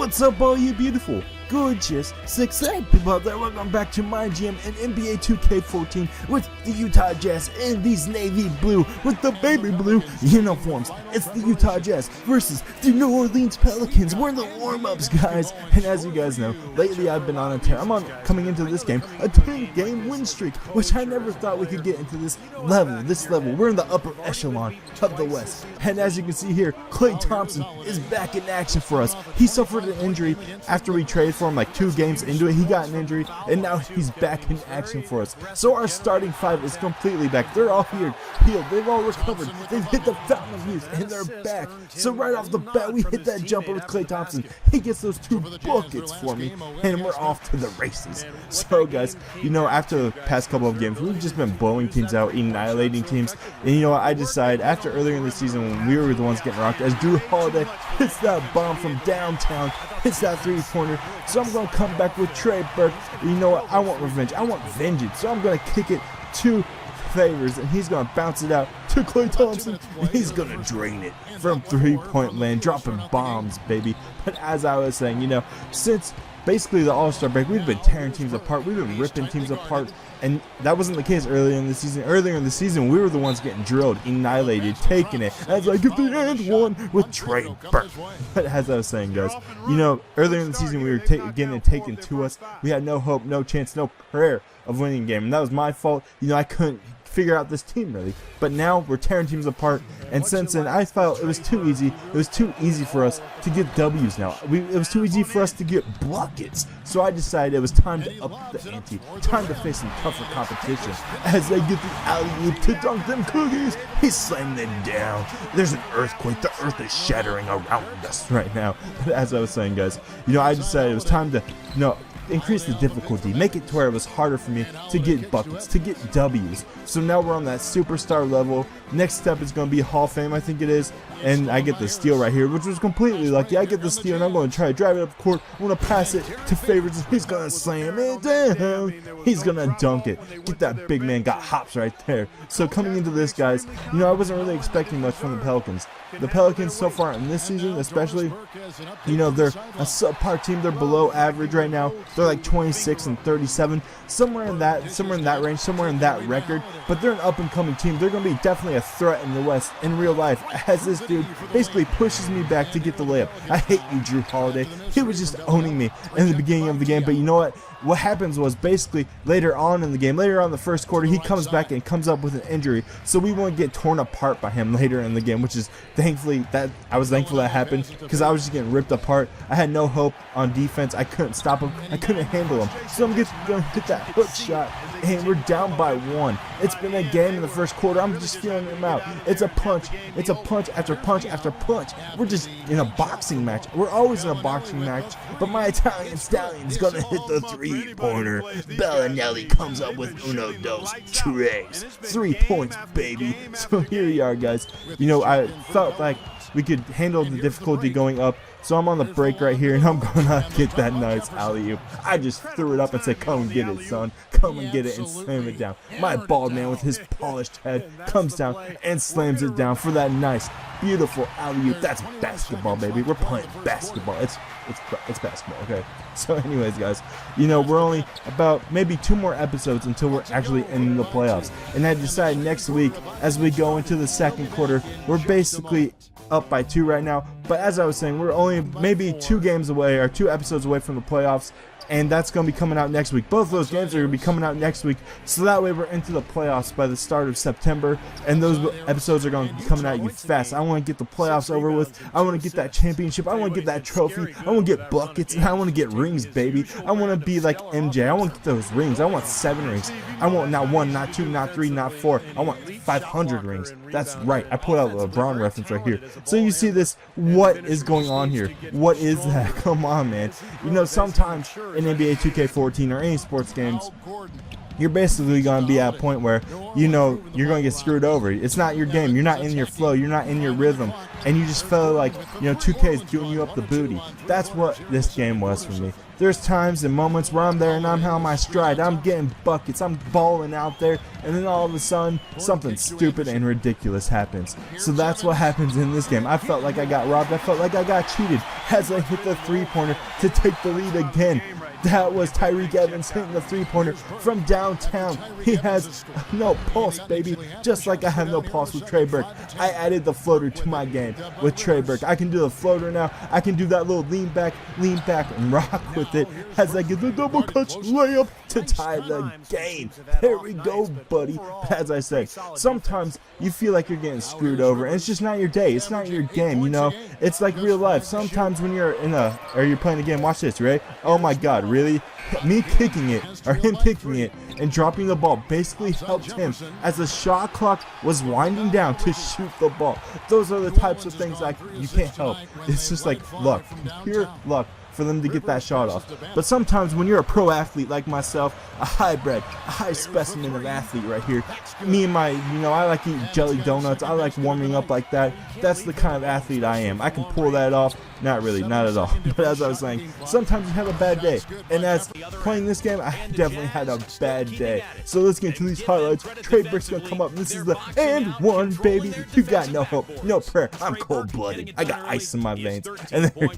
What's up, all you beautiful, gorgeous, sexy people out there? Welcome back to MyGm and NBA 2K14 with the Utah Jazz in these navy blue with the baby blue uniforms. It's the Utah Jazz versus the New Orleans Pelicans. We're in the warm-ups, guys. And as you guys know, lately I've been on a tear. I'm coming into this game a 10-game win streak, which I never thought we could get into this level. We're in the upper echelon of the West. And as you can see here, Klay Thompson is back in action for us. He suffered an injury after we traded for him like 2 games into it. He got an injury and now he's back in action for us. So our starting 5 is completely back. They're all healed. They've all recovered. They've hit the fountain of youth and they're back. So right off the bat, we hit that jumper with Klay Thompson. He gets those 2 buckets for me and we're off to the races. So guys, you know, after the past couple of games, we've just been blowing teams out, annihilating teams. And you know what, I decided after earlier in the season when we were the ones getting rocked, as Drew Holiday hits that bomb from downtown, hits that 3-pointer. So I'm going to come back with Trey Burke. You know what, I want revenge. I want vengeance. So I'm going to kick it to Favors and he's going to bounce it out to Klay Thompson and he's going to drain it from 3-point land, dropping bombs, baby. But as I was saying, you know, since basically the All-Star break, we've been tearing teams apart. We've been ripping teams apart. And that wasn't the case earlier in the season. Earlier in the season, we were the ones getting drilled, annihilated, taking it. As I get the end one with Trey Burke. But as I was saying, guys, you know, earlier in the season, we were getting it taken to us. We had no hope, no chance, no prayer of winning a game. And that was my fault. You know, I couldn't figure out this team really. But now we're tearing teams apart. And since then, I felt it was too easy. It was too easy for us to get W's now. It was too easy for us to get buckets. So I decided it was time to up the ante. Time to face some tougher competition. As they get the alley-oop to dunk them cookies, he slammed them down. There's an earthquake. The earth is shattering around us right now. But as I was saying, guys, you know, I decided it was time to, you know, increase the difficulty, make it to where it was harder for me to get buckets, to get W's. So now we're on that superstar level. Next step is going to be Hall of Fame, I think it is. And I get the steal right here, which was completely lucky. I get the steal and I'm going to try to drive it up court. I'm going to pass it to Favors and he's going to slam it down. He's going to dunk it. Get that big man, got hops right there. So coming into this, guys, you know, I wasn't really expecting much from the Pelicans. The Pelicans so far in this season especially, you know, they're a subpar team. They're below average right now. They're like 26 and 37, somewhere in that range, somewhere in that record. But they're an up-and-coming team. They're going to be definitely a threat in the West in real life, as this dude basically pushes me back to get the layup. I hate you, Drew Holiday. He was just owning me in the beginning of the game. But you know what? What happens was basically later on in the game, later on in the first quarter, he comes back and comes up with an injury. So we won't get torn apart by him later in the game, which is thankfully I was thankful that happened because I was just getting ripped apart. I had no hope on defense. I couldn't stop him. I couldn't handle him. So I'm going to hit that hook shot and we're down by 1. It's been a game in the first quarter. I'm just feeling him out. It's a punch. It's a punch after punch after punch. We're just in a boxing match. We're always in a boxing match. But my Italian stallion is going to hit the 3-pointer. Bellinelli comes up with uno, dos, tres. 3 points, baby. So here we are, guys. You know, I felt like we could handle the difficulty going up. So I'm on the break right here, and I'm going to get that nice alley-oop. I just threw it up and said, come and get it, son. Come and get it and slam it down. My bald man with his polished head comes down and slams it down for that nice, beautiful alley-oop. That's basketball, baby. We're playing basketball. It's basketball, okay? So anyways, guys, you know, we're only about maybe 2 more episodes until we're actually in the playoffs. And I decided next week, as we go into the second quarter, we're basically up by 2 right now. But as I was saying, we're only maybe 2 games away or 2 episodes away from the playoffs. And that's going to be coming out next week. Both of those games are going to be coming out next week. So that way we're into the playoffs by the start of September. And those episodes are going to be coming at you fast. I want to get the playoffs over with. I want to get that championship. I want to get that trophy. I want to get buckets. And I want to get rings, baby. I want to be like MJ. I want to get those rings. I want 7 rings. I want not 1, not 2, not 3, not 4. I want 500 rings. That's right. I pulled out a LeBron reference right here. So you see this. What is going on here? What is that? Come on, man. You know, sometimes in NBA 2K14 or any sports games, you're basically going to be at a point where, you know, you're going to get screwed over. It's not your game. You're not in your flow. You're not in your rhythm. and you just felt like, 2K is doing you up the booty. That's what this game was for me. There's times and moments where I'm there and I'm on my stride, I'm getting buckets, I'm balling out there, and then all of a sudden, something stupid and ridiculous happens. So that's what happens in this game. I felt like I got robbed, I felt like I got cheated as I hit the three-pointer to take the lead again. That was Tyreke Evans hitting the three-pointer from downtown. He has no pulse, baby, just like I have no pulse with Trey Burke. I added the floater to my game with Trey Burke. I can do the floater now. I can do that little lean back, and rock with it as I get the double clutch layup to tie the game. There we go, buddy. As I said, sometimes you feel like you're getting screwed over, and it's just not your day. It's not your game, It's like real life. Sometimes when you're you're playing a game, watch this, right? Oh my God, really? Me kicking it, or him kicking it, and dropping the ball basically helped him as the shot clock was winding down to shoot the ball. Those are the types of things like you can't help. It's just like luck, pure luck for them to get that shot off. But sometimes when you're a pro athlete like myself, a high specimen of athlete right here, me and my, I like eating jelly donuts, I like warming up like that. That's the kind of athlete I am. I can pull that off. Not really, not at all. But as I was saying, sometimes you have a bad day. And as playing this game, I definitely had a bad day. So let's get into these highlights. Trey Burke's gonna come up. This is the and one, baby. You got no hope, no prayer. I'm cold-blooded. I got ice in my veins. And then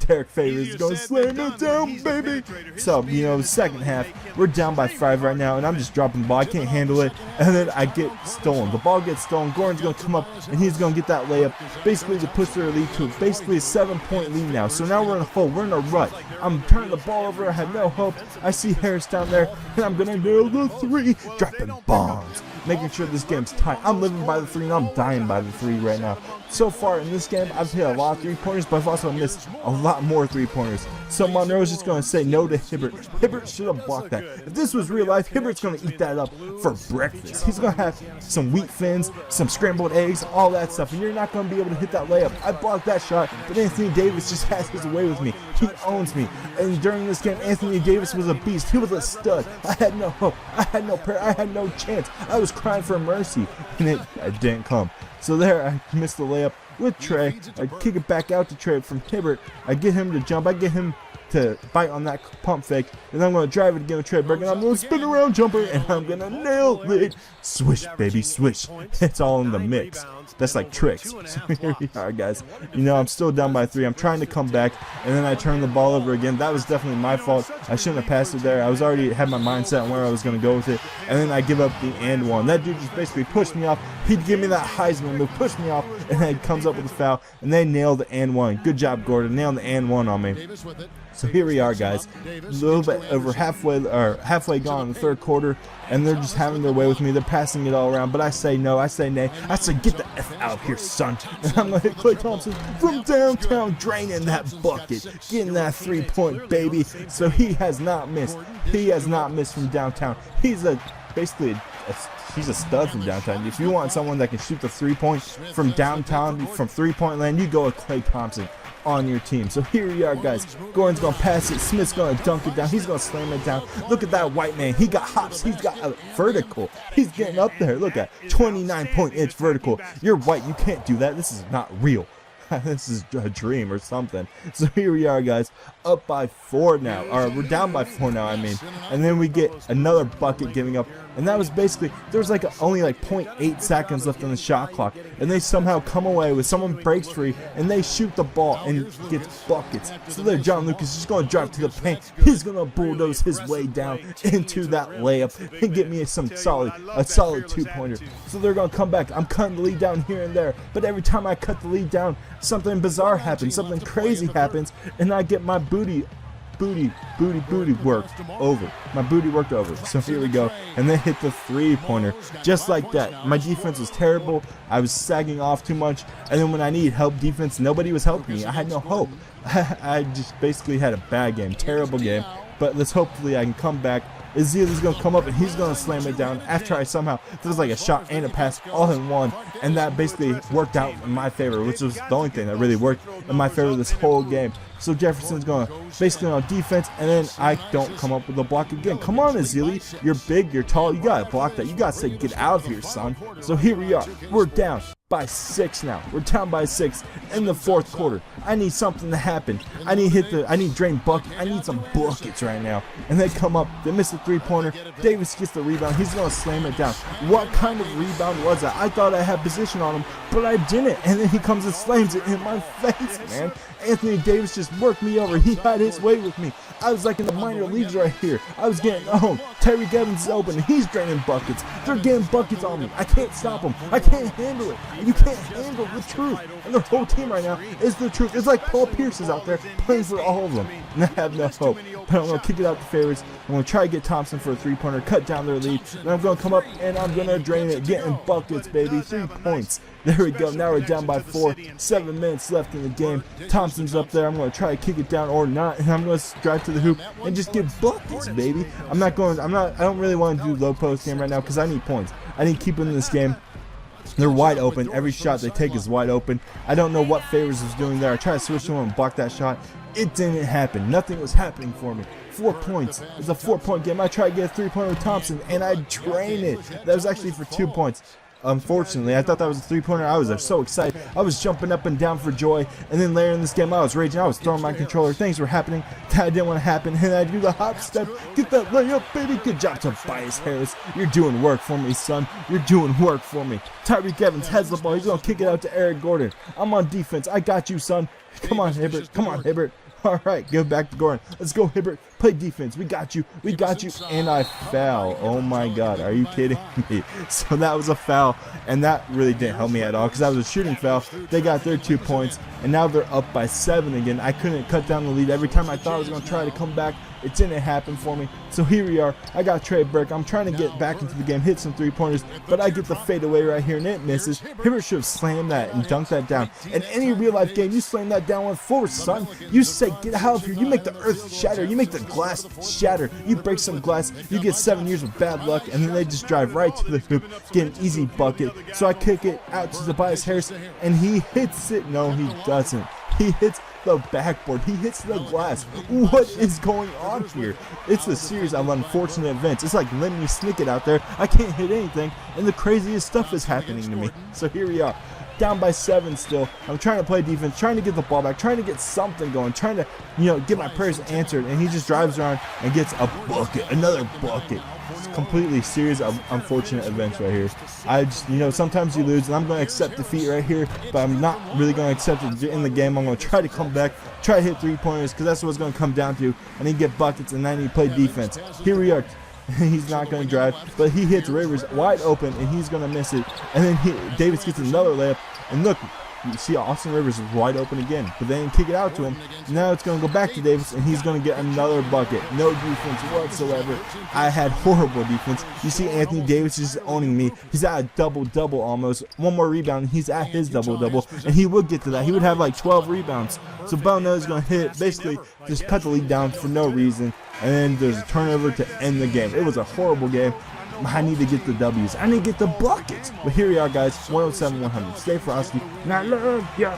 Derek Favors is gonna slam it down, baby. So, second half, we're down by 5 right now, and I'm just dropping the ball. I can't handle it. And then I get stolen. The ball gets stolen. Gordon's gonna come up, and he's gonna get that layup, basically to push their lead to basically a 7-point lead now. So now we're in a hole. We're in a rut. I'm turning the ball over. I have no hope. I see Harris down there, and I'm gonna nail the three, dropping bombs, making sure this game's tight. I'm living by the 3, and I'm dying by the 3 right now. So far in this game, I've hit a lot of 3-pointers, but I've also missed a lot more 3-pointers. So Monroe's just going to say no to Hibbert. Hibbert should have blocked that. If this was real life, Hibbert's going to eat that up for breakfast. He's going to have some wheat thins, some scrambled eggs, all that stuff, and you're not going to be able to hit that layup. I blocked that shot, but Anthony Davis just has his way with me. He owns me. And during this game, Anthony Davis was a beast. He was a stud. I had no hope. I had no prayer. I had no chance. I was crying for mercy, and it didn't come. So there, I missed the layup with Trey. I kick it back out to Trey from Hibbert. I get him to jump. I get him to bite on that pump fake. And I'm going to drive it again with Trey Burke. And I'm going to spin around jumper. And I'm going to nail it. Swish, baby, swish. It's all in the mix. That's like tricks. So here we are, guys. I'm still down by 3. I'm trying to come back. And then I turn the ball over again. That was definitely my fault. I shouldn't have passed it there. I was already had my mindset on where I was going to go with it. And then I give up the and one. That dude just basically pushed me off. He'd give me that Heisman move, push me off, and then he comes up with a foul. And they nailed the and one. Good job, Gordon. Nailed the and one on me. So here we are, guys. A little bit over halfway gone in the third quarter, and they're just having their way with me. They're passing it all around, but I say no, I say nay. I say get the F out of here, son. And I'm gonna hit Klay Thompson from downtown, draining that bucket, getting that 3-point, baby. So he has not missed. He has not missed from downtown. He's he's a stud from downtown. If you want someone that can shoot the 3-point from downtown, from 3-point land, you go with Klay Thompson on your team. So here we are, guys. Gordon's gonna pass it. Smith's gonna dunk it down. He's gonna slam it down. Look at that white man. He got hops. He's got a vertical. He's getting up there. Look at 29-point-inch vertical. You're white. You can't do that. This is not real. This is a dream or something. So here we are, guys, up by 4 now, or we're down by 4 now, and then we get another bucket giving up, and that was basically, there was only 0.8 seconds left on the shot clock, and they somehow come away with someone breaks free, and they shoot the ball and gets buckets. So there, John Lucas is going to drive to the paint. He's going to bulldoze his way down into that layup and get me a solid 2-pointer. So they're going to come back. I'm cutting the lead down here and there, but every time I cut the lead down, something bizarre happens, something crazy happens, and I get my booty worked over. My booty worked over. So here we go. And they hit the 3-pointer. Just like that. My defense was terrible. I was sagging off too much. And then when I needed help defense, nobody was helping me. I had no hope. I just basically had a bad game. Terrible game. But hopefully I can come back. Ezekiel's going to come up and he's going to slam it down after I somehow, there was a shot and a pass all in one, and that basically worked out in my favor, which was the only thing that really worked in my favor this whole game. So Jefferson's going to basically on defense, and then I don't come up with a block again. Come on, Ezekiel, you're big, you're tall, you got to block that. You got to say get out of here, son. So here we are, we're down by 6 now. We're down by 6 in the 4th quarter. I need something to happen. I need drain bucket. I need some buckets right now. And they come up. They miss a 3-pointer. Davis gets the rebound. He's going to slam it down. What kind of rebound was that? I thought I had position on him, but I didn't. And then he comes and slams it in my face, man. Anthony Davis just worked me over. He had his way with me. I was like in the minor leagues right here. I was getting home. Tyreek Evans is open. He's draining buckets. They're getting buckets on me. I can't stop them. I can't handle it. You can't handle the truth. And their whole team right now is the truth. It's like Paul Pierce is out there playing for all of them. And I have no hope. But I'm going to kick it out to favorites. I'm going to try to get Thompson for a 3-pointer, cut down their lead. And I'm going to come up and I'm going to drain it. Getting buckets, baby. 3 points. There we go. Now we're down by 4. 7 minutes left in the game. Thompson's up there. I'm going to try to kick it down or not. And I'm going to drive to the hoop and just get buckets, baby. I don't really want to do low post game right now because I need points. I need to keep in this game. They're wide open. Every shot they take is wide open. I don't know what Favors was doing there. I tried to switch to him and block that shot. It didn't happen. Nothing was happening for me. 4 points. It's a 4-point game. I tried to get a 3-pointer with Thompson, and I drained it. That was actually for 2 points. Unfortunately, I thought that was a 3-pointer. I was so excited. I was jumping up and down for joy. And then later in this game, I was raging. I was throwing my controller. Things were happening that I didn't want to happen. And I do the hop step. Get that layup, baby. Good job, Tobias Harris. You're doing work for me, son. You're doing work for me. Tyreek Evans has the ball. He's going to kick it out to Eric Gordon. I'm on defense. I got you, son. Come on, Hibbert. Come on, Hibbert. All right, go back to Gordon. Let's go, Hibbert. Play defense. We got you. We got you. And I foul. Oh, my God. Are you kidding me? So that was a foul, and that really didn't help me at all because that was a shooting foul. They got their 2 points, and now they're up by 7 again. I couldn't cut down the lead. Every time I thought I was going to try to come back, it didn't happen for me. So here we are. I got Trey Burke. I'm trying to get back into the game, hit some 3-pointers, but I get the fadeaway right here, and it misses. Hibbert should have slammed that and dunked that down. In any real-life game, you slam that down with force, son. You say, get out of here. You make the earth shatter. You make the glass shatter. You break some glass. You get 7 years of bad luck, and then they just drive right to the hoop, get an easy bucket. So I kick it out to Tobias Harris, and he hits it. No, he doesn't. He hits the backboard. He hits the glass. What is going on here? It's a series of unfortunate events. It's like Lemmy Snicket out there. I can't hit anything, and the craziest stuff is happening to me. So here we are. Down by 7 still. I'm trying to play defense, trying to get the ball back, trying to get something going, trying to, get my prayers answered, and he just drives around and gets a bucket, another bucket. It's completely series of unfortunate events right here. I just, sometimes you lose, and I'm going to accept defeat right here, but I'm not really going to accept it in the game. I'm going to try to come back, try to hit 3-pointers, because that's what it's going to come down to. I need to get buckets, and I need to play defense. Here we are. He's not going to drive, but he hits Rivers wide open, and he's going to miss it. And then Davis gets another layup, and look, you see Austin Rivers is wide open again, but they didn't kick it out to him. Now it's going to go back to Davis, and he's going to get another bucket. No defense whatsoever. I had horrible defense. You see Anthony Davis is owning me. He's at a double-double almost. One more rebound, and he's at his double-double, and he would get to that. He would have like 12 rebounds. So Bono is going to hit, basically just cut the lead down for no reason, and then there's a turnover to end the game. It was a horrible game. I need to get the W's. I need to get the buckets. But here we are, guys. 107-100. Stay frosty. And I love ya.